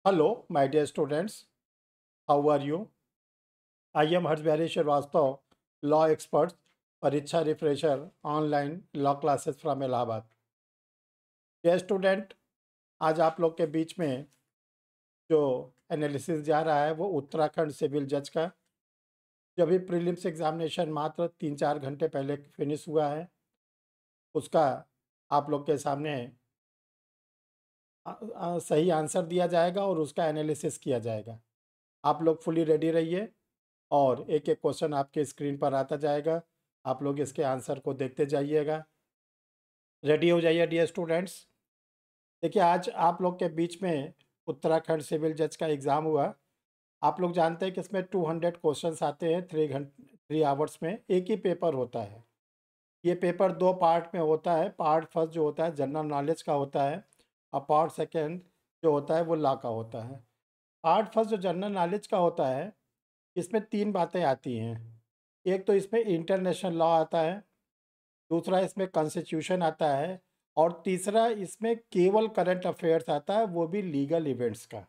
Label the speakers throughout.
Speaker 1: Hello, my dear students. How are you? I am Harshbihari Srivastava, law expert, Pariksha refresher, online law classes from Allahabad. Dear student, आज आप लोग के बीच में जो analysis जा रहा है वो उत्तराखंड सिविल जज का जो अभी प्रीलिम्स एग्जामिनेशन मात्र 3-4 घंटे पहले फिनिश हुआ है उसका आप लोग के सामने सही आंसर दिया जाएगा और उसका एनालिसिस किया जाएगा। आप लोग फुली रेडी रहिए और एक एक क्वेश्चन आपके स्क्रीन पर आता जाएगा। आप लोग इसके आंसर को देखते जाइएगा। रेडी हो जाइए डियर स्टूडेंट्स। देखिए आज आप लोग के बीच में उत्तराखंड सिविल जज का एग्ज़ाम हुआ। आप लोग जानते हैं कि इसमें 200 क्वेश्चंस आते हैं 3 आवर्स में। एक ही पेपर होता है। ये पेपर 2 पार्ट में होता है। पार्ट फर्स्ट जो होता है जनरल नॉलेज का होता है और पार्ट सेकेंड जो होता है वो लॉ का होता है। पार्ट फर्स्ट जो जनरल नॉलेज का होता है इसमें 3 बातें आती हैं। एक तो इसमें इंटरनेशनल लॉ आता है, दूसरा इसमें कॉन्स्टिट्यूशन आता है और तीसरा इसमें केवल करंट अफेयर्स आता है, वो भी लीगल इवेंट्स का।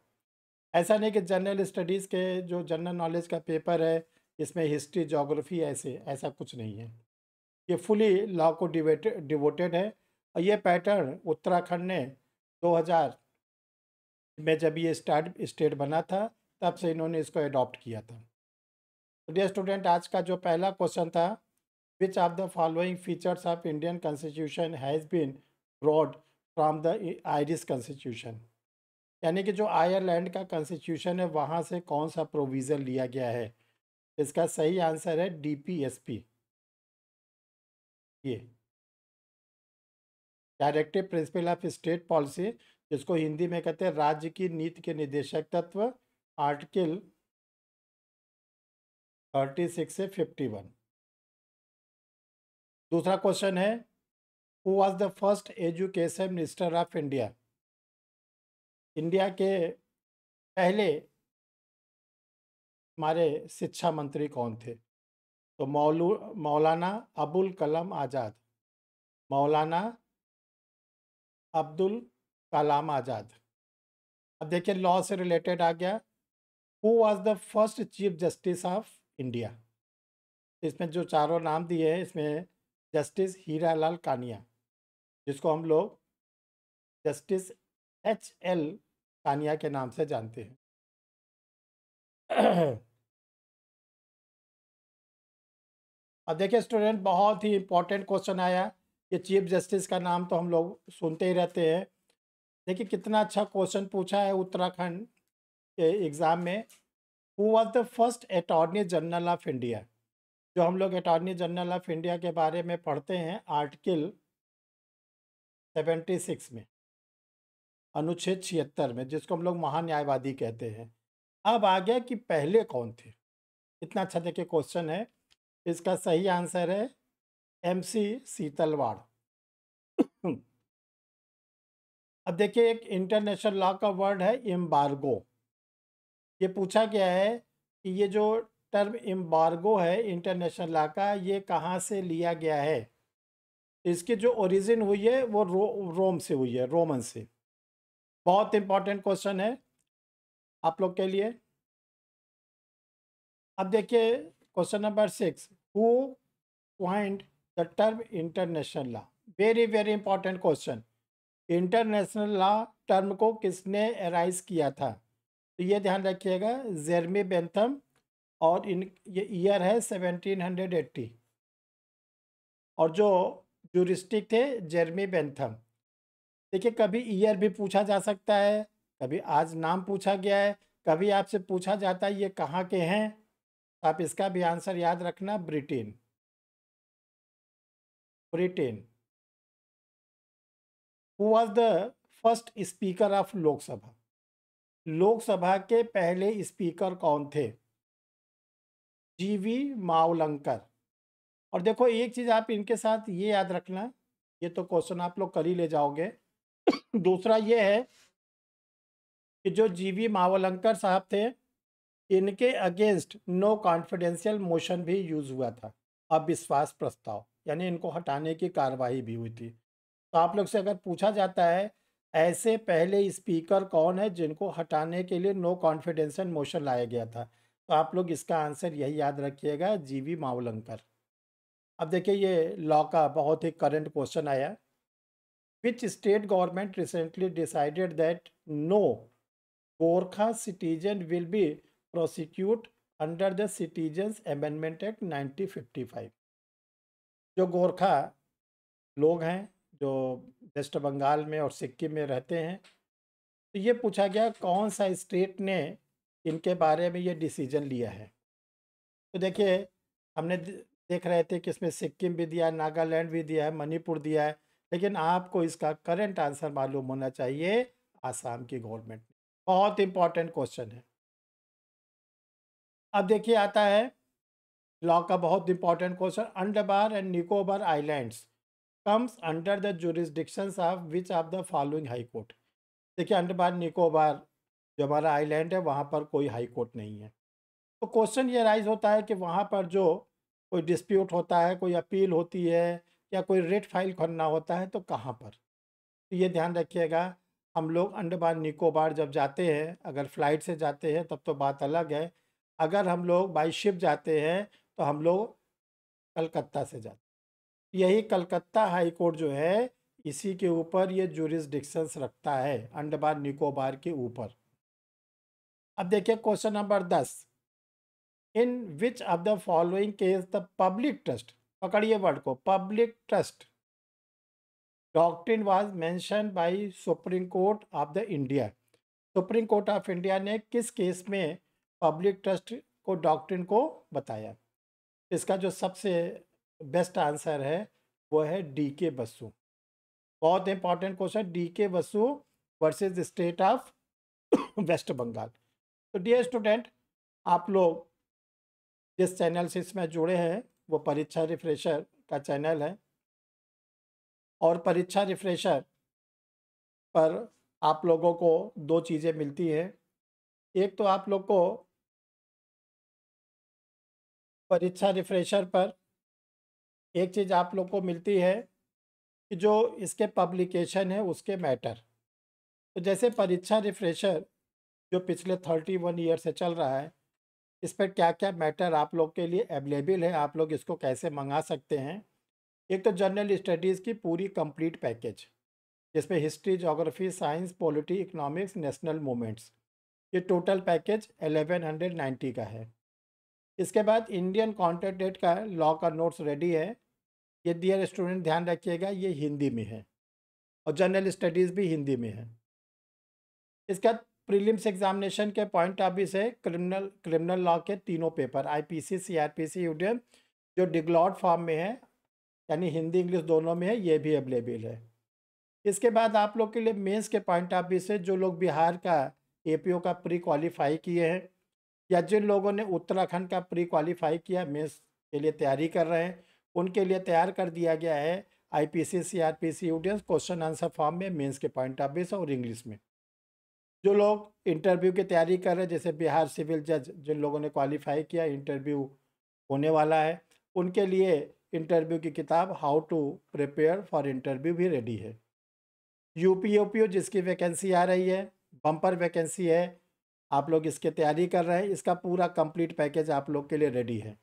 Speaker 1: ऐसा नहीं कि जनरल स्टडीज़ के जो जनरल नॉलेज का पेपर है इसमें हिस्ट्री ज्योग्राफी ऐसा कुछ नहीं है। ये फुली लॉ को डिवोटेड है और ये पैटर्न उत्तराखंड ने 2000 में जब ये स्टेट बना था तब से इन्होंने इसको अडॉप्ट किया था। डियर स्टूडेंट, आज का जो पहला क्वेश्चन था, which of the following features of Indian constitution has been borrowed from the Irish constitution, यानी कि जो आयरलैंड का कॉन्स्टिट्यूशन है वहाँ से कौन सा प्रोविज़न लिया गया है। इसका सही आंसर है DPSP, ये directive principle of state policy, जिसको हिंदी में कहते हैं राज्य की नीति के निर्देशक तत्व, आर्टिकल 36 से 51। दूसरा क्वेश्चन है, who was the first education minister of India. India के पहले हमारे शिक्षा मंत्री कौन थे? तो मौलाना अबुल कलाम आज़ाद, मौलाना अब्दुल कलाम आज़ाद। अब देखिए लॉ से रिलेटेड आ गया, who was the first chief justice of India. इसमें जो चारों नाम दिए हैं इसमें जस्टिस हीरालाल कानिया, जिसको हम लोग जस्टिस HL कानिया के नाम से जानते हैं। अब देखिए स्टूडेंट, बहुत ही इंपॉर्टेंट क्वेश्चन आया। ये चीफ जस्टिस का नाम तो हम लोग सुनते ही रहते हैं। देखिए कितना अच्छा क्वेश्चन पूछा है उत्तराखंड के एग्ज़ाम में। Who was the first attorney general of India. जो हम लोग अटॉर्नी जनरल ऑफ इंडिया के बारे में पढ़ते हैं आर्टिकल 76 में, अनुच्छेद 76 में, जिसको हम लोग महान्यायवादी कहते हैं। अब आ गया कि पहले कौन थे। इतना अच्छा देखिए क्वेश्चन है। इसका सही आंसर है MC सीतलवाड़। अब देखिए एक इंटरनेशनल लॉ का वर्ड है एम्बार्गो। ये पूछा गया है कि ये जो टर्म एम्बार्गो है इंटरनेशनल लॉ का, ये कहाँ से लिया गया है। इसकी जो ओरिजिन हुई है वो रोम से हुई है, रोमन से। बहुत इंपॉर्टेंट क्वेश्चन है आप लोग के लिए। अब देखिए question number 6, who point the term international law. Very very important question. International law term को किसने एराइज किया था? तो ये ध्यान रखिएगा, जेरमी बेंथम, और इन ये ईयर है 1780। और जो जूरिस्टिक थे जेरमी बेंथम। देखिए कभी ईयर भी पूछा जा सकता है, कभी आज नाम पूछा गया है, कभी आपसे पूछा जाता है ये कहाँ के हैं। आप इसका भी आंसर याद रखना, Britain, Britain. Who was the first speaker of Lok Sabha. Lok Sabha के पहले स्पीकर कौन थे? GV मावलंकर। और देखो एक चीज़ आप इनके साथ ये याद रखना, ये तो क्वेश्चन आप लोग कर ही ले जाओगे। दूसरा ये है कि जो GV मावलंकर साहब थे, इनके अगेंस्ट नो कॉन्फिडेंशियल मोशन भी यूज हुआ था, अविश्वास प्रस्ताव, यानी इनको हटाने की कार्रवाई भी हुई थी। तो आप लोग से अगर पूछा जाता है ऐसे पहले स्पीकर कौन है जिनको हटाने के लिए नो कॉन्फिडेंशियल मोशन लाया गया था? तो आप लोग इसका आंसर यही याद रखिएगा, जीवी मावलंकर। अब देखिए ये लॉ का बहुत ही करंट क्वेश्चन आया। Which state government recently decided that no Gorkha citizen will be prosecute under the citizens amendment act 1955? जो गोरखा लोग हैं जो वेस्ट बंगाल में और सिक्किम में रहते हैं, तो ये पूछा गया कौन सा स्टेट ने इनके बारे में ये डिसीजन लिया है। तो देखिए हमने देख रहे थे कि इसमें सिक्किम भी दिया है, नागालैंड भी दिया है, मणिपुर दिया है, लेकिन आपको इसका करंट आंसर मालूम होना चाहिए, आसाम की गवर्नमेंट ने। बहुत इंपॉर्टेंट क्वेश्चन है। अब देखिए आता है लॉ का बहुत important question, Andaman and Nicobar islands comes under the jurisdictions of which of the following high court? देखिए अंडमान निकोबार जो हमारा आइलैंड है वहाँ पर कोई हाई कोर्ट नहीं है। तो क्वेश्चन ये राइज होता है कि वहाँ पर जो कोई डिस्प्यूट होता है, कोई अपील होती है या कोई रेट फाइल करना होता है तो कहाँ पर? तो ये ध्यान रखिएगा, हम लोग अंडमान निकोबार जब जाते हैं, अगर फ्लाइट से जाते हैं तब तो बात अलग है। अगर हम लोग बाई शिप जाते हैं तो हम लोग कलकत्ता से जाते हैं। यही कलकत्ता हाई कोर्ट जो है इसी के ऊपर ये जुरिस्डिक्शंस रखता है, अंडमान निकोबार के ऊपर। अब देखिए question number 10, in which of the following case the public trust, पकड़िए वर्ड को, public trust doctrine was mention by supreme court of the India? Supreme court of India ने किस केस में पब्लिक ट्रस्ट को डॉक्ट्रिन को बताया? इसका जो सबसे बेस्ट आंसर है वो है डी के बसु। बहुत important question, D K Basu versus state of West Bengal. तो डियर स्टूडेंट, आप लोग जिस चैनल से इसमें जुड़े हैं वो परीक्षा रिफ्रेशर का चैनल है, और परीक्षा रिफ्रेशर पर आप लोगों को दो चीज़ें मिलती हैं। एक तो आप लोग को परीक्षा रिफ्रेशर पर एक चीज़ आप लोग को मिलती है कि जो इसके पब्लिकेशन है उसके मैटर। तो जैसे परीक्षा रिफ्रेशर जो पिछले 31 ईयर से चल रहा है, इस पर क्या क्या मैटर आप लोग के लिए अवेलेबल है, आप लोग इसको कैसे मंगा सकते हैं। एक तो जनरल स्टडीज़ की पूरी कंप्लीट पैकेज, जिसमें history, geography, science, polity, economics, national movements, ये टोटल पैकेज 1190 का है। इसके बाद इंडियन कॉन्टेंट का लॉ का नोट्स रेडी है। ये डियर स्टूडेंट ध्यान रखिएगा, ये हिंदी में है और जनरल स्टडीज़ भी हिंदी में है। इसका प्रीलिम्स एग्जामिनेशन के पॉइंट ऑफ व्यू से क्रिमिनल लॉ के तीनों पेपर आईपीसी, सीआरपीसी, यूडीएम जो डिग्लॉट फॉर्म में है, यानी हिंदी इंग्लिश दोनों में है, ये भी अवेलेबल है। इसके बाद आप लोग के लिए मेंस के पॉइंट ऑफ व्यू से जो लोग बिहार का एपीओ का प्री क्वालिफाई किए हैं या जिन लोगों ने उत्तराखंड का प्री क्वालिफाई किया, मेंस के लिए तैयारी कर रहे हैं, उनके लिए तैयार कर दिया गया है IPC, CrPC, UDM question answer form में मेंस के पॉइंट ऑफ व्यू से और इंग्लिश में। जो लोग इंटरव्यू की तैयारी कर रहे हैं, जैसे बिहार सिविल जज जिन लोगों ने क्वालिफाई किया, इंटरव्यू होने वाला है, उनके लिए इंटरव्यू की किताब how to prepare for interview भी रेडी है। यूपी ओपीओ जिसकी वैकेंसी आ रही है, बम्पर वैकेंसी है, आप लोग इसकी तैयारी कर रहे हैं, इसका पूरा कंप्लीट पैकेज आप लोग के लिए रेडी है।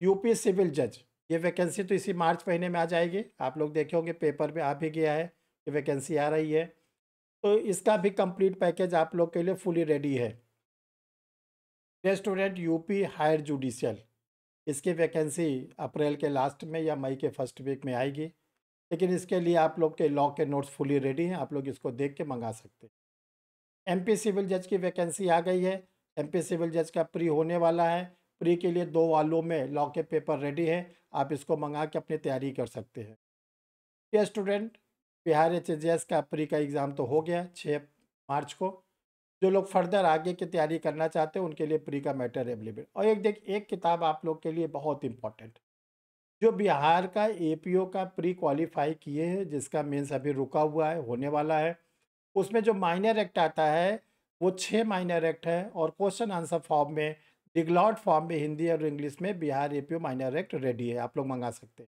Speaker 1: यूपी सिविल जज, ये वैकेंसी तो इसी मार्च महीने में आ जाएगी, आप लोग देखे होंगे पेपर में आ भी गया है कि वैकेंसी आ रही है, तो इसका भी कंप्लीट पैकेज आप लोग के लिए फुली रेडी है। स्टूडेंट यूपी हायर जुडिशियल, इसकी वैकेंसी अप्रैल के लास्ट में या मई के फर्स्ट वीक में आएगी, लेकिन इसके लिए आप लोग के लॉ के नोट्स फुली रेडी हैं, आप लोग इसको देख के मंगा सकते हैं। एमपी सिविल जज की वैकेंसी आ गई है, एमपी सिविल जज का प्री होने वाला है, प्री के लिए 2 वालों में लॉ के पेपर रेडी है, आप इसको मंगा के अपनी तैयारी कर सकते हैं। ये स्टूडेंट बिहार एचएसएस का प्री का एग्ज़ाम तो हो गया 6 मार्च को, जो लोग फर्दर आगे की तैयारी करना चाहते हैं उनके लिए प्री का मैटर अवेलेबल। और एक किताब आप लोग के लिए बहुत इंपॉर्टेंट, जो बिहार का एपीओ का प्री क्वालिफाई किए हैं, जिसका मेंस अभी रुका हुआ है, होने वाला है, उसमें जो माइनर एक्ट आता है वो 6 माइनर एक्ट है और क्वेश्चन आंसर फॉर्म में, डिग्लॉट फॉर्म में, हिंदी और इंग्लिश में Bihar APO minor act ready है, आप लोग मंगा सकते हैं।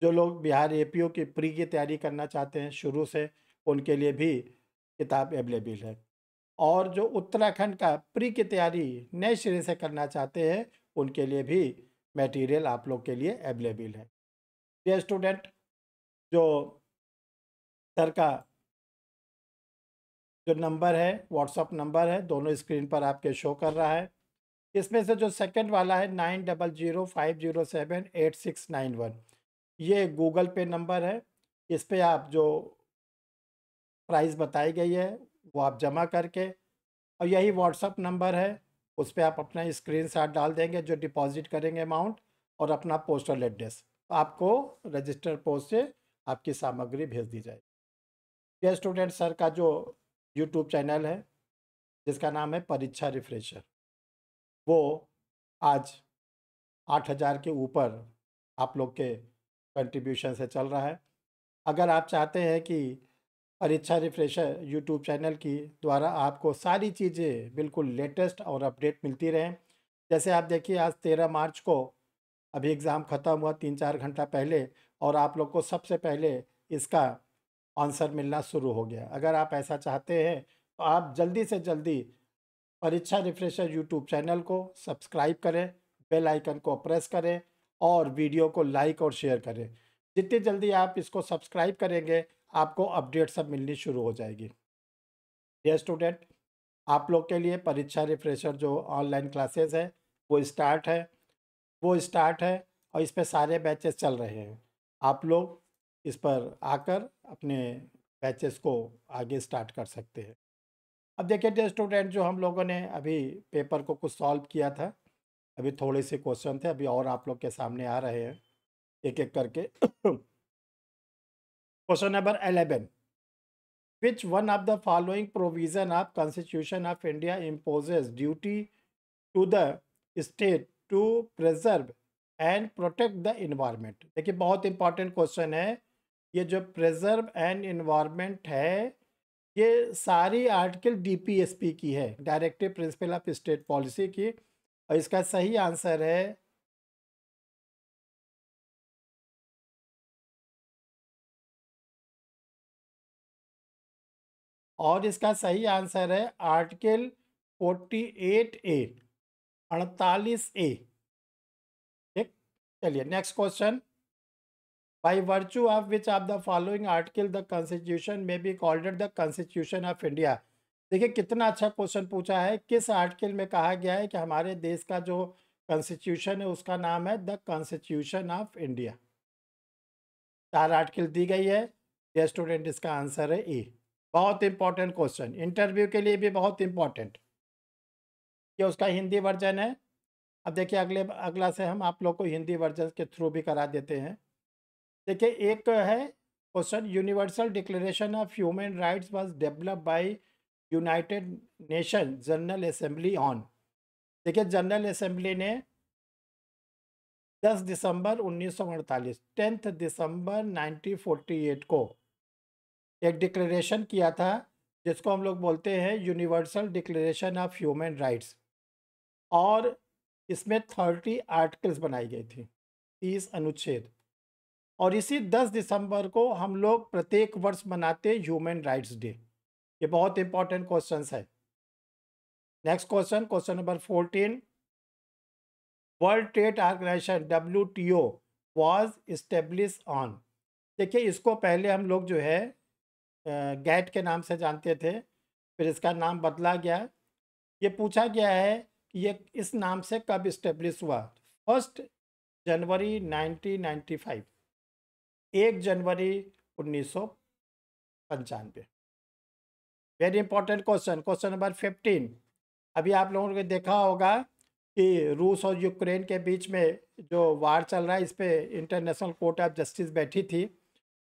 Speaker 1: जो लोग बिहार एपीओ की प्री की तैयारी करना चाहते हैं शुरू से, उनके लिए भी किताब अवेलेबल है। और जो उत्तराखंड का प्री की तैयारी नए सिरे से करना चाहते हैं, उनके लिए भी मटेरियल आप लोग के लिए अवेलेबल है। ये स्टूडेंट, जो सर का जो नंबर है, व्हाट्सअप नंबर है, दोनों स्क्रीन पर आपके शो कर रहा है। इसमें से जो सेकंड वाला है 9005078691, ये गूगल पे नंबर है। इस पे आप जो प्राइस बताई गई है वो आप जमा करके, और यही व्हाट्सअप नंबर है, उस पर आप अपना स्क्रीनशॉट डाल देंगे जो डिपॉजिट करेंगे अमाउंट, और अपना पोस्टल एड्रेस, आपको रजिस्टर पोस्ट से आपकी सामग्री भेज दी जाएगी। यह स्टूडेंट सर का जो यूट्यूब चैनल है जिसका नाम है परीक्षा रिफ्रेशर, वो आज 8,000 के ऊपर आप लोग के कंट्रीब्यूशन से चल रहा है। अगर आप चाहते हैं कि परीक्षा रिफ्रेशर यूट्यूब चैनल की द्वारा आपको सारी चीज़ें बिल्कुल लेटेस्ट और अपडेट मिलती रहें, जैसे आप देखिए आज 13 मार्च को अभी एग्ज़ाम ख़त्म हुआ 3-4 घंटा पहले, और आप लोग को सबसे पहले इसका आंसर मिलना शुरू हो गया। अगर आप ऐसा चाहते हैं तो आप जल्दी से जल्दी परीक्षा रिफ्रेशर यूट्यूब चैनल को सब्सक्राइब करें, बेल आइकन को प्रेस करें और वीडियो को लाइक और शेयर करें। जितनी जल्दी आप इसको सब्सक्राइब करेंगे, आपको अपडेट सब मिलनी शुरू हो जाएगी। ये स्टूडेंट, आप लोग के लिए परीक्षा रिफ्रेशर जो ऑनलाइन क्लासेस है वो स्टार्ट है और इस पे सारे बैचेस चल रहे हैं। आप लोग इस पर आकर अपने बैचेस को आगे स्टार्ट कर सकते हैं। अब देखिए डियर स्टूडेंट, जो हम लोगों ने अभी पेपर को कुछ सॉल्व किया था, अभी थोड़े से क्वेश्चन थे, अभी और आप लोग के सामने आ रहे हैं एक एक करके। Question number 11, which one of the following provision of Constitution of India imposes duty to the state to preserve and protect the environment? देखिए बहुत इंपॉर्टेंट क्वेश्चन है। ये जो प्रिजर्व एंड इन्वायरमेंट है, ये सारी आर्टिकल डीपीएसपी की है, directive principle of state policy की, और इसका सही आंसर है आर्टिकल 48A, 48A। ठीक, चलिए next question. By virtue of which of the following article the constitution may be called the constitution of India? देखिए कितना अच्छा क्वेश्चन पूछा है। किस आर्टिकल में कहा गया है कि हमारे देश का जो कॉन्स्टिट्यूशन है उसका नाम है the constitution of India? 4 article दी गई है। ये स्टूडेंट, इसका आंसर है ए। बहुत इंपॉर्टेंट क्वेश्चन, इंटरव्यू के लिए भी बहुत इंपॉर्टेंट। ये उसका हिंदी वर्जन है। अब देखिए अगला से हम आप लोग को हिंदी वर्जन के थ्रू भी करा देते हैं। देखिए एक है question, universal declaration of human rights was developed by United nation general assembly on. देखिए जनरल असेंबली ने 10 दिसंबर 1948, 10 दिसंबर 1948 को एक डिक्लेरेशन किया था जिसको हम लोग बोलते हैं universal declaration of human rights, और इसमें 30 आर्टिकल्स बनाई गई थी, 30 अनुच्छेद। और इसी 10 दिसंबर को हम लोग प्रत्येक वर्ष मनाते हैं ह्यूमन राइट्स डे। ये बहुत इंपॉर्टेंट क्वेश्चन है। Next question, question number 14, world trade organisation WTO was establish on. देखिए इसको पहले हम लोग जो है गैट के नाम से जानते थे, फिर इसका नाम बदला गया। ये पूछा गया है कि ये इस नाम से कब इस्टेब्लिश हुआ? 1 जनवरी 1995, 1 जनवरी 1995। Very important question. Question number 15, अभी आप लोगों ने देखा होगा कि रूस और यूक्रेन के बीच में जो वार चल रहा है, इस पे इंटरनेशनल कोर्ट ऑफ जस्टिस बैठी थी।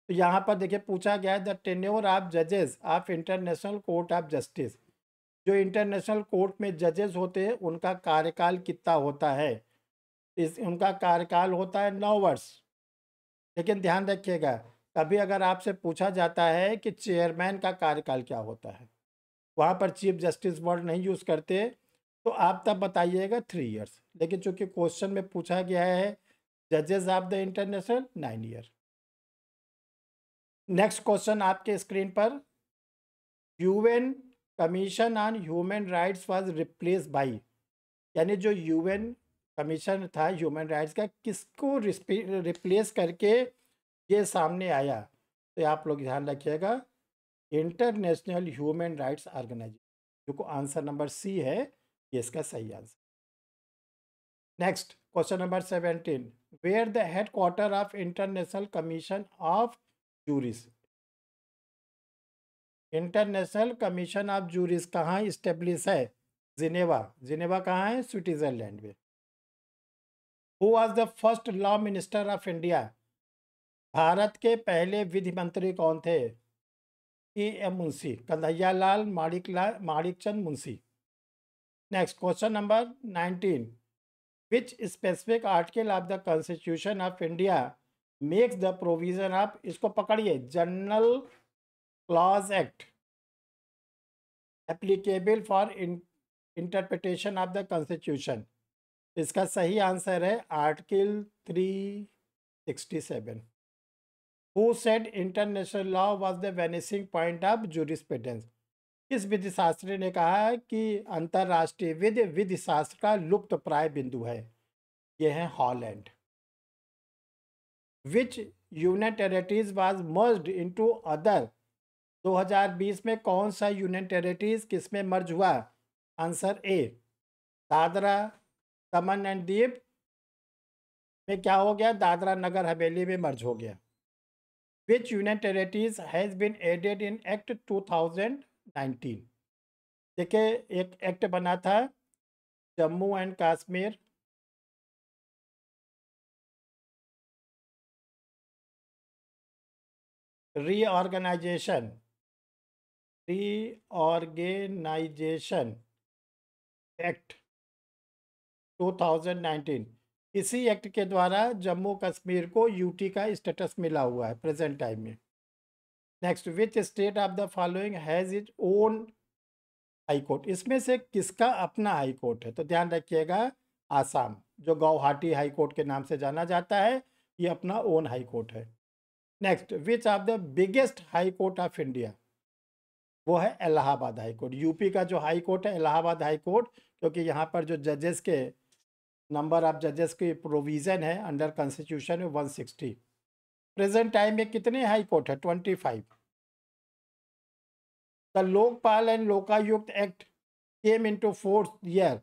Speaker 1: तो यहाँ पर देखिए पूछा गया है द टेन्योर ऑफ जजेस of international court of justice. जो इंटरनेशनल कोर्ट में जजेस होते हैं उनका कार्यकाल कितना होता है? उनका कार्यकाल होता है 9 वर्ष। लेकिन ध्यान रखिएगा, कभी अगर आपसे पूछा जाता है कि चेयरमैन का कार्यकाल क्या होता है, वहाँ पर चीफ जस्टिस वर्ड नहीं यूज़ करते, तो आप तब बताइएगा 3 ईयर्स। लेकिन चूंकि क्वेश्चन में पूछा गया है जजेस of the international, 9 year. Next question आपके स्क्रीन पर, UN commission on human rights was replace by, यानी जो यूएन कमीशन था ह्यूमन राइट्स का, किसको रिप्लेस करके ये सामने आया? तो आप लोग ध्यान रखिएगा, इंटरनेशनल ह्यूमन राइट्स ऑर्गेनाइजेशन, जो आंसर नंबर सी है, ये इसका सही answer. Next question number 17, where the headquarter of international commission of jurists, international commission of jurists कहाँ इस्टेब्लिश है? जिनेवा। जिनेवा कहाँ है? स्विट्जरलैंड में। Who was the first law minister of India, भारत के पहले विधि मंत्री कौन थे? A M Munshi, Kanhaiya Lal Manikchand Munshi. Next question number 19, which specific article of the constitution of India makes the provision of, इसको पकड़िए, general clause act applicable for interpretation of the constitution? इसका सही आंसर है article 367। Who said international law was the vanishing point of jurisprudence, किस विधि शास्त्री ने कहा है कि अंतरराष्ट्रीय विधि शास्त्र का लुप्त प्राय बिंदु है? यह है Holland. Which union territories was merged into other, 2020 में कौन सा यूनियन टेरेटरीज किस में मर्ज हुआ? Answer A, Dadra Daman and Diu में क्या हो गया? दादरा नगर हवेली में मर्ज हो गया। Which union territories has been added in act 2019, देखिए एक एक्ट बना था, Jammu and Kashmir reorganisation act 2019, इसी एक्ट के द्वारा जम्मू कश्मीर को यूटी का स्टेटस मिला हुआ है प्रेजेंट टाइम में। Next, which state of the following has it own high court, इसमें से किसका अपना हाई कोर्ट है? तो ध्यान रखिएगा, आसाम, जो गुवाहाटी हाई कोर्ट के नाम से जाना जाता है, ये अपना ओन हाई कोर्ट है। Next, which of the biggest high court of India, वो है इलाहाबाद हाई कोर्ट। यूपी का जो हाई कोर्ट है इलाहाबाद हाई कोर्ट, क्योंकि यहाँ पर जो जजेस के नंबर ऑफ जजेस की प्रोविज़न है अंडर कॉन्स्टिट्यूशन में 160। प्रेजेंट टाइम में कितने हाई कोर्ट है? 25। The Lokpal and Lokayukta act came into force year,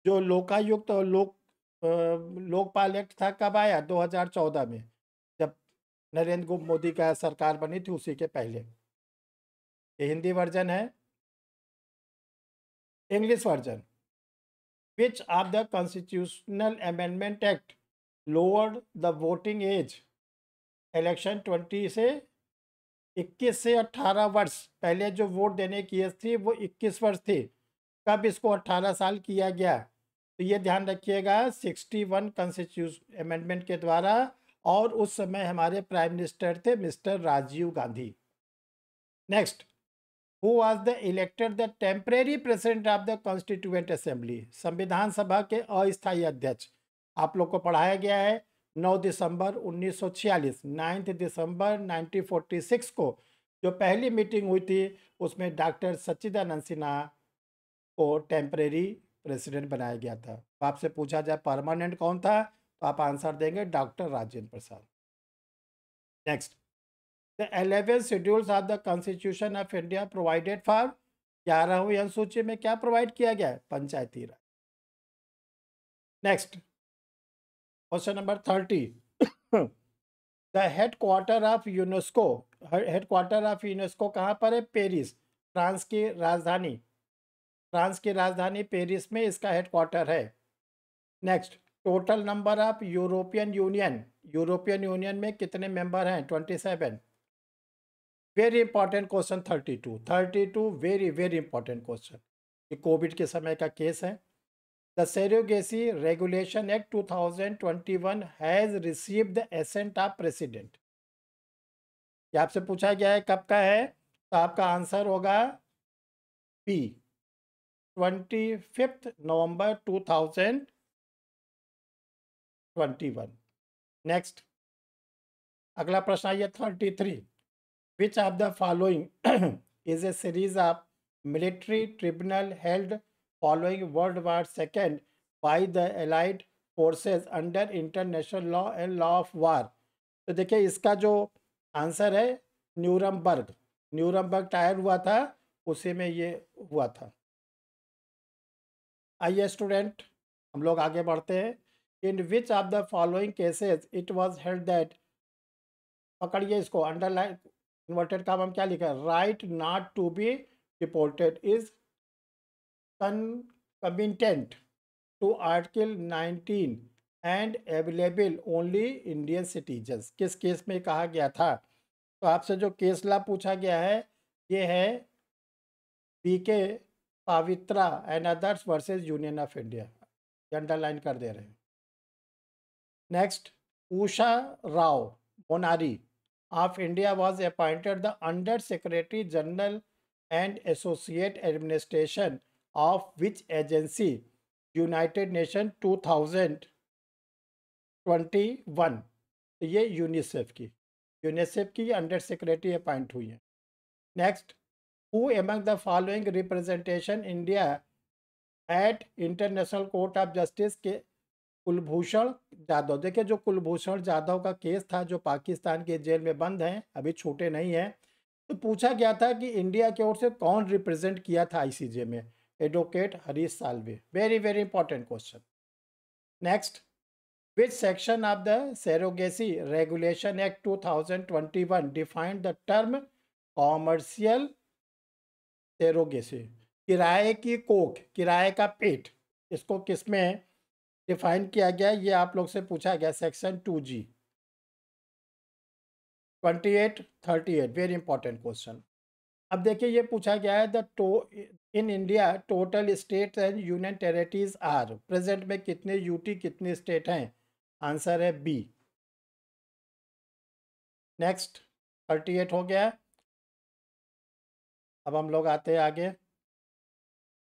Speaker 1: जो लोकायुक्त और लोकपाल एक्ट था कब आया? 2014 में, जब नरेंद्र मोदी का सरकार बनी थी, उसी के पहले। ये हिंदी वर्जन है। English version, which of the constitutional amendment act lowered the voting age election 20 से 21 से 18 वर्ष, पहले जो वोट देने की एज थी वो 21 वर्ष थी, कब इसको 18 साल किया गया? तो ये ध्यान रखिएगा, 61 कॉन्स्टिट्यूशन अमेंडमेंट के द्वारा, और उस समय हमारे प्राइम मिनिस्टर थे mister Rajiv Gandhi. Next, who was the elected the temporary president of the constituent assembly, संविधान सभा के अस्थायी अध्यक्ष? आप लोग को पढ़ाया गया है 9 दिसंबर 1946, 9 दिसंबर 1946 को जो पहली मीटिंग हुई थी, उसमें डॉक्टर सच्चिदानंद सिन्हा को टेम्परेरी प्रेसिडेंट बनाया गया था। तो आपसे पूछा जाए परमानेंट कौन था, तो आप आंसर देंगे doctor Rajendra Prasad. Next, the 11 schedules of the constitution of India provided for, 11वीं अनुसूची में क्या प्रोवाइड किया गया है? Panchayati Raj. Next, question number 30, the headquarter of UNESCO, headquarter of UNESCO कहाँ पर है? पेरिस, फ्रांस की राजधानी, फ्रांस की राजधानी पेरिस में इसका हेडक्वार्टर है। Next, total number of European union, European union में कितने मेंबर हैं? 27। Very important question 32 very very important question, ये कोविड के समय का केस है। The surrogacy regulation act 2021 has received the ascent of president, ये आपसे पूछा गया है कब का है, तो आपका आंसर होगा बी, 25 नवंबर 2021। नेक्स्ट, अगला प्रश्न आइए 33, Which of the following is a series of military tribunal held following World War II by the Allied forces under international law and law of war? तो देखिए इसका जो आंसर है न्यूरमबर्ग। न्यूरमबर्ग टायर हुआ था, उसी में ये हुआ था। आइए स्टूडेंट, हम लोग आगे बढ़ते हैं। In which of the following cases it was held that, पकड़िए इसको, अंडरलाइन इन्वर्टेड काम हम क्या लिखा है, right not to be deported is concomitant to Article 19 and available only Indian citizens। किस केस में कहा गया था? तो आपसे जो केस ला पूछा गया है ये है BK Pavitra and others versus union of India, underline कर दे रहे हैं। नेक्स्ट, उषा राव मोनारी of India was appointed the Under Secretary General and Associate Administration of which agency? United Nations 2021। ये यूनिसेफ की अंडर सेक्रेटरी अपॉइंट हुई है। Next, who among the following representation India at international court of justice के कुलभूषण जाधव। देखिए जो कुलभूषण जाधव का case था, जो पाकिस्तान के जेल में बंद हैं, अभी छूटे नहीं हैं, तो पूछा गया था कि इंडिया की ओर से कौन रिप्रेजेंट किया था आईसीजे में? Advocate Harish Salve. Very very important question. Next, which section of the surrogacy regulation act 2021 defined the term commercial surrogacy? किराए की कोख, किराए का पेट, इसको किसमें डिफाइन किया गया? ये आप लोग से पूछा गया, section 2G 2838। Very important question. अब देखिए ये पूछा गया है in India total state and union territories are, present में कितने यूटी कितने स्टेट हैं? आंसर है बी। नेक्स्ट, 38 हो गया। अब हम लोग आते हैं आगे।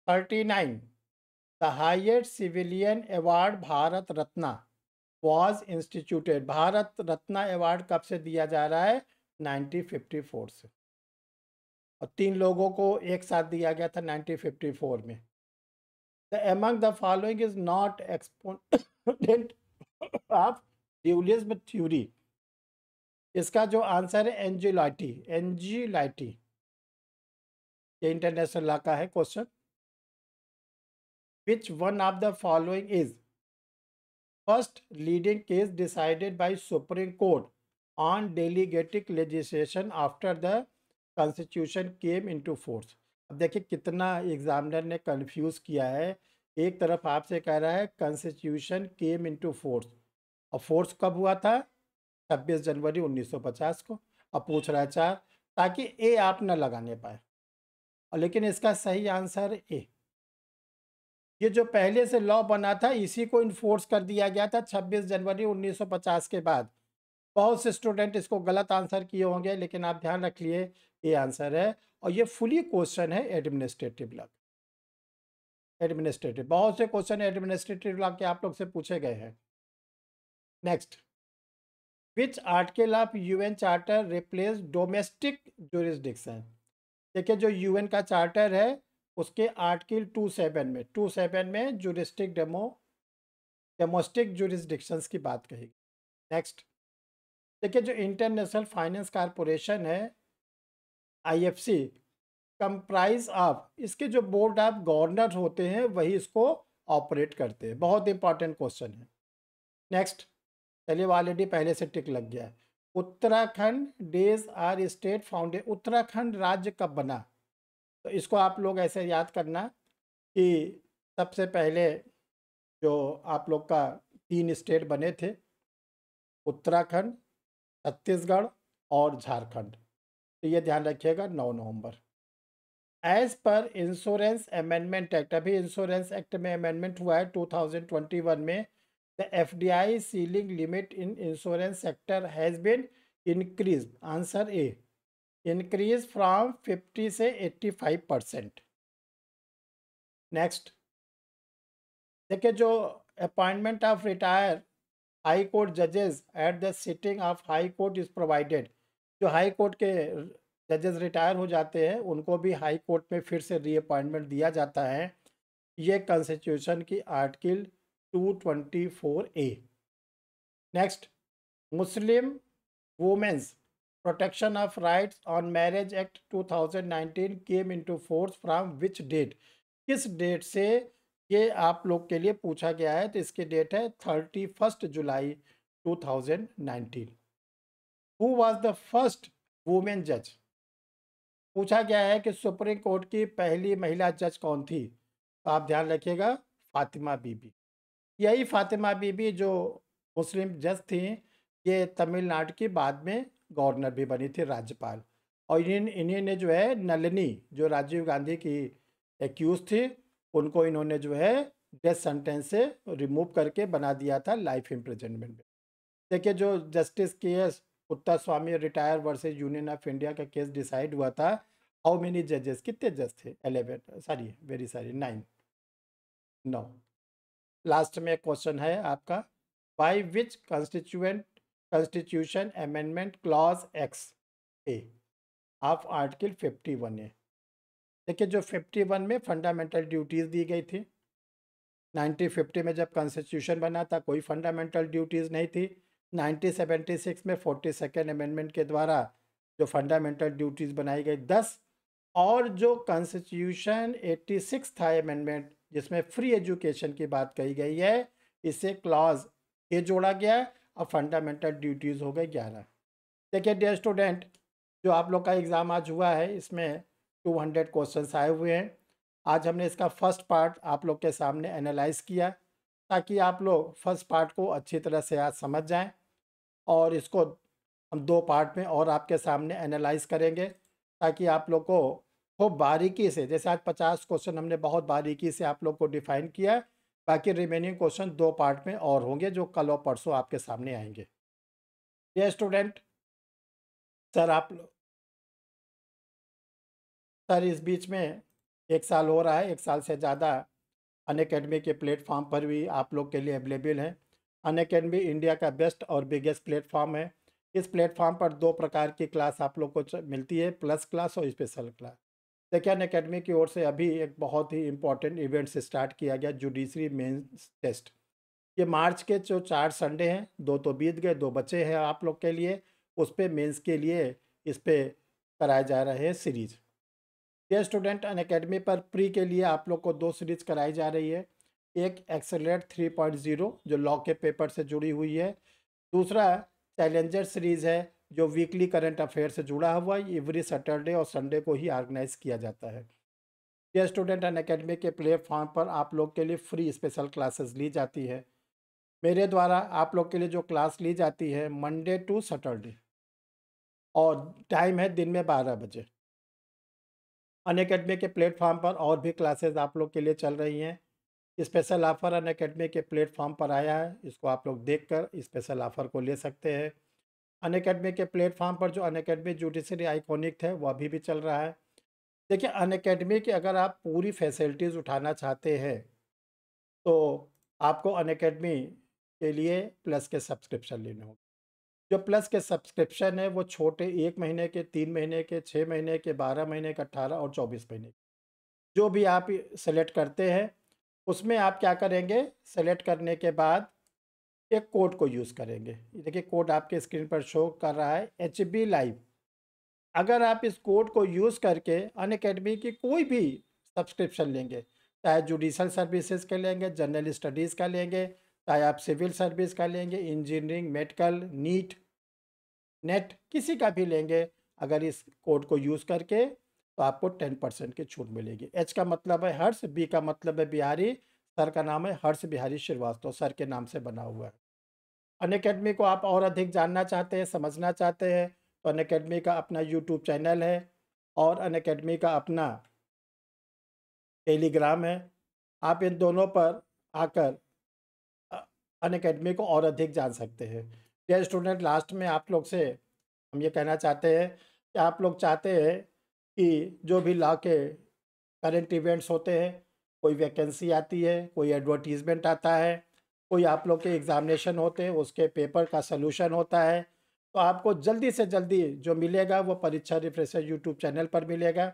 Speaker 1: 39, the highest civilian award Bharat Ratna was instituted. Bharat Ratna award कब से दिया जा रहा है? 1954 से, और 3 लोगों को एक साथ दिया गया था 1954 में। The among the following is not exponent of dualism theory. इसका जो आंसर है एंजिलाइटी। एंजिलाइटी ये इंटरनेशनल लॉ का है question. Which one of the following is first leading case decided by supreme court on delegated legislation after the constitution came into force? अब देखिए कितना examiner ने कंफ्यूज किया है। एक तरफ आपसे कह रहा है कॉन्स्टिट्यूशन केम इनटू फोर्स, और फोर्स कब हुआ था? 26 जनवरी 1950 को। अब पूछ रहा है 4, ताकि ए आप न लगाने पाए, और लेकिन इसका सही आंसर ए। ये जो पहले से लॉ बना था इसी को इन्फोर्स कर दिया गया था 26 जनवरी 1950 के बाद। बहुत से स्टूडेंट इसको गलत आंसर किए होंगे, लेकिन आप ध्यान रखिए ये आंसर है, और ये फुली क्वेश्चन है एडमिनिस्ट्रेटिव लॉ। एडमिनिस्ट्रेटिव, बहुत से क्वेश्चन एडमिनिस्ट्रेटिव लॉ के आप लोग से पूछे गए हैं। Next, which article of UN charter replace domestic jurisdiction? देखिए जो यूएन का चार्टर है उसके आर्टिकल 27 में जुरिस्टिक डेमोस्टिक जुरिस्डिक्शंस की बात कही। नेक्स्ट, देखिए जो इंटरनेशनल फाइनेंस कॉरपोरेशन है आईएफसी कंप्राइज ऑफ, इसके जो बोर्ड ऑफ गवर्नर होते हैं वही इसको ऑपरेट करते हैं। बहुत इंपॉर्टेंट क्वेश्चन है। नेक्स्ट, चलिए ऑलरेडी पहले से टिक लग गया है। Uttarakhand days or state foundation, Uttarakhand राज्य कब बना? तो इसको आप लोग ऐसे याद करना कि सबसे पहले जो आप लोग का 3 स्टेट बने थे, उत्तराखंड, छत्तीसगढ़ और झारखंड, तो ये ध्यान रखिएगा 9 नवंबर। एज पर इंश्योरेंस अमेंडमेंट एक्ट, अभी इंश्योरेंस एक्ट में अमेंडमेंट हुआ है 2021 में, the FDI ceiling limit in insurance sector has been increase. Answer A, increase from 50 से 85%। नेक्स्ट, देखिए जो appointment of retire high court जजेस at the sitting of high court is provided, जो high court के जजेस रिटायर हो जाते हैं उनको भी हाई कोर्ट में फिर से रीअपॉइंटमेंट दिया जाता है। ये कॉन्स्टिट्यूशन की article 224A। Next, Muslim women's protection of rights on marriage act 2019 came into force from which date? किस डेट से ये आप लोग के लिए पूछा गया है, तो इसकी डेट है 31 जुलाई 2019। Who was the first women जज? पूछा गया है कि सुप्रीम कोर्ट की पहली महिला जज कौन थी, तो आप ध्यान रखिएगा, फातिमा बीबी। यही फातिमा बीबी जो मुस्लिम जज थी, ये तमिलनाडु की बाद में गवर्नर भी बनी थी, राज्यपाल। और इन्हीं ने जो है नलिनी, जो राजीव गांधी की एक्यूज थी, उनको इन्होंने जो है डेथ सेंटेंस से रिमूव करके बना दिया था लाइफ इम्प्रिजनमेंट में। देखिए, जो justice K S Uttar Swami retired versus union of India का केस डिसाइड हुआ था, हाउ मेनी जजेस, कितने जज थे? 11, सॉरी वेरी सॉरी 9। लास्ट में क्वेश्चन है आपका, by which constitution amendment clause X A of article 51A? देखिए, जो 51 में फंडामेंटल ड्यूटीज़ दी गई थी, 1950 में जब कॉन्स्टिट्यूशन बना था कोई फंडामेंटल ड्यूटीज़ नहीं थी। 1976 में 42nd अमेंडमेंट के द्वारा जो फंडामेंटल ड्यूटीज़ बनाई गई 10, और जो कॉन्स्टिट्यूशन 86 था अमेंडमेंट, जिसमें फ्री एजुकेशन की बात कही गई है, इसे क्लॉज ए जोड़ा गया और फंडामेंटल ड्यूटीज़ हो गए 11। देखिए डियर स्टूडेंट, जो आप लोग का एग्ज़ाम आज हुआ है, इसमें 200 क्वेश्चंस आए हुए हैं। आज हमने इसका फर्स्ट पार्ट आप लोग के सामने एनालाइज किया, ताकि आप लोग फर्स्ट पार्ट को अच्छी तरह से आज समझ जाएं, और इसको हम 2 पार्ट में और आपके सामने एनालाइज करेंगे, ताकि आप लोग को खूब बारीकी से, जैसे आज 50 क्वेश्चन हमने बहुत बारीकी से आप लोग को डिफाइन किया, बाकी रिमेनिंग क्वेश्चन 2 पार्ट में और होंगे, जो कल और परसों आपके सामने आएंगे। ये स्टूडेंट, सर आप सर इस बीच में 1 साल हो रहा है, 1 साल से ज़्यादा अनअकैडमी के प्लेटफॉर्म पर भी आप लोग के लिए अवेलेबल है। अनअकैडमी इंडिया का बेस्ट और बिगेस्ट प्लेटफॉर्म है। इस प्लेटफॉर्म पर 2 प्रकार की क्लास आप लोग को मिलती है, प्लस क्लास और स्पेशल क्लास। देखिए, अनअकैडमी की ओर से अभी एक बहुत ही इम्पोर्टेंट इवेंट्स स्टार्ट किया गया, जुडिशरी मेंस टेस्ट। ये मार्च के जो 4 संडे हैं, 2 तो बीत गए, 2 बचे हैं आप लोग के लिए। उस पे मेंस के लिए इस पे कराए जा रहे हैं सीरीज़। ये स्टूडेंट, अनअकैडमी पर प्री के लिए आप लोग को 2 सीरीज कराई जा रही है। एक एक्सेलरेट 3.0 जो लॉ के पेपर से जुड़ी हुई है। दूसरा चैलेंजर सीरीज़ है, जो वीकली करंट अफेयर से जुड़ा हुआ है। एवरी सैटरडे और संडे को ही ऑर्गेनाइज किया जाता है। ये स्टूडेंट, अनअकैडमी के प्लेटफॉर्म पर आप लोग के लिए फ्री स्पेशल क्लासेस ली जाती है। मेरे द्वारा आप लोग के लिए जो क्लास ली जाती है, मंडे टू सैटरडे, और टाइम है दिन में 12 बजे। अनअकैडमी के प्लेटफॉर्म पर और भी क्लासेस आप लोग के लिए चल रही हैं। स्पेशल ऑफ़र अनअकैडमी के प्लेटफॉर्म पर आया है, इसको आप लोग देखकर स्पेशल ऑफ़र को ले सकते हैं। अनअकैडमी के प्लेटफॉर्म पर जो अनअकैडमी जुडिशरी आइकॉनिक है, वो अभी भी चल रहा है। देखिए, अनअकैडमी की अगर आप पूरी फैसिलिटीज़ उठाना चाहते हैं, तो आपको अनअकैडमी के लिए प्लस के सब्सक्रिप्शन लेने होंगे। जो प्लस के सब्सक्रिप्शन है, वो छोटे 1 महीने के, 3 महीने के, 6 महीने के, 12 महीने के, 18 और 24 महीने, जो भी आप सेलेक्ट करते हैं, उसमें आप क्या करेंगे, सेलेक्ट करने के बाद एक कोड को यूज़ करेंगे। ये देखिए, कोड आपके स्क्रीन पर शो कर रहा है, HB लाइव। अगर आप इस कोड को यूज़ करके अनअकैडमी की कोई भी सब्सक्रिप्शन लेंगे, चाहे जुडिशल सर्विसेज का लेंगे, जनरल स्टडीज़ का लेंगे, चाहे आप सिविल सर्विस का लेंगे, इंजीनियरिंग, मेडिकल, नीट, नेट, किसी का भी लेंगे, अगर इस कोड को यूज़ करके, तो आपको 10% की छूट मिलेगी। H का मतलब है हर्ष, B का मतलब है बिहारी, सर का नाम है हर्ष बिहारी श्रीवास्तव, सर के नाम से बना हुआ है। अनअकैडमी को आप और अधिक जानना चाहते हैं, समझना चाहते हैं, तो अनअकैडमी का अपना यूट्यूब चैनल है, और अनअकैडमी का अपना टेलीग्राम है। आप इन दोनों पर आकर अनअकैडमी को और अधिक जान सकते हैं। डियर स्टूडेंट, लास्ट में आप लोग से हम ये कहना चाहते हैं कि आप लोग चाहते हैं कि जो भी लॉ के करंट इवेंट्स होते हैं, कोई वैकेंसी आती है, कोई एडवर्टीज़मेंट आता है, कोई आप लोग के एग्ज़ामिनेशन होते हैं, उसके पेपर का सलूशन होता है, तो आपको जल्दी से जल्दी जो मिलेगा वो परीक्षा रिफ्रेशर यूट्यूब चैनल पर मिलेगा।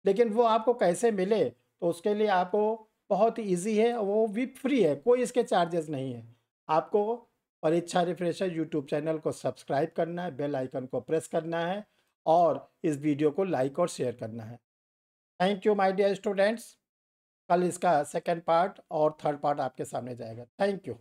Speaker 1: लेकिन वो आपको कैसे मिले, तो उसके लिए आपको बहुत ईजी है, वो भी फ्री है, कोई इसके चार्जेस नहीं है। आपको परीक्षा रिफ्रेशर यूट्यूब चैनल को सब्सक्राइब करना है, बेल आइकन को प्रेस करना है और इस वीडियो को लाइक और शेयर करना है। Thank you my dear students. कल इसका सेकंड पार्ट और थर्ड पार्ट आपके सामने जाएगा। Thank you.